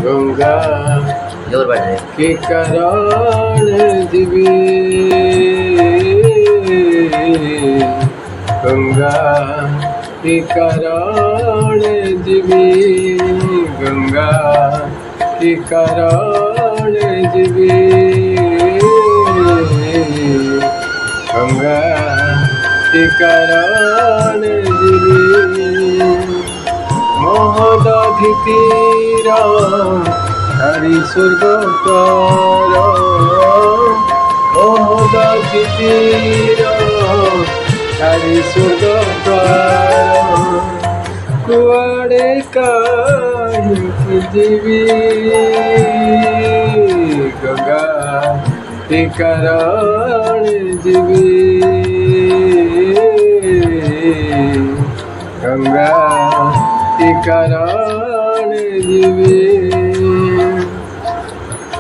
गंगा जोर बढ़ रहे के कारण जीवी गंगा के कारण जीवी गंगा के कारण जीवी गंगा के कारण जीवी মহদধি তীর হরি স্বর্গ কর মহদধি তীর হরি স্বর্গ কর কুয়াড়ে কাহিকি জীবি গঙ্গা কে কারণ জীবি गंगा के कारण जीवी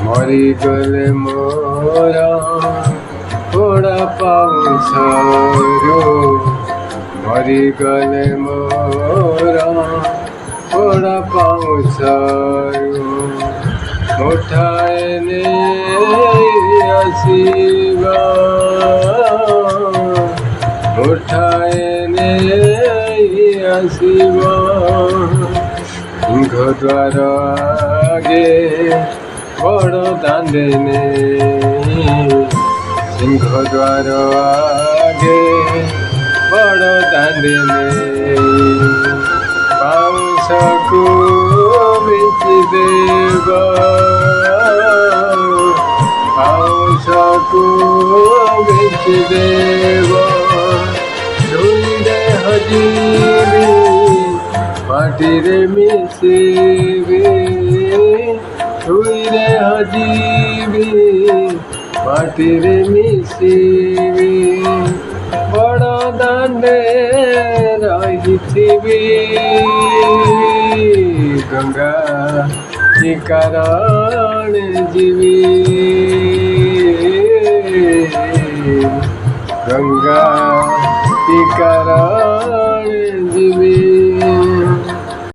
मरी गले मोरा थोड़ा पाउसरो मरी गले मोरा थोड़ा पाउसरो उठाए ने आसीबा उठाए ने आसीब सिंहद्वार आगे बड़ दांडे ने सिंहद्वार आगे बड़ दांडे ने पाउस को बेची देव पाउस को बेची देव हजीबी माटिरे मिशिबी छुईरे हजीबी माटिरे मिशिबी बड़ दांडे रहिथिबी गंगा के कारण जीवी गंगा के कारण जीवी।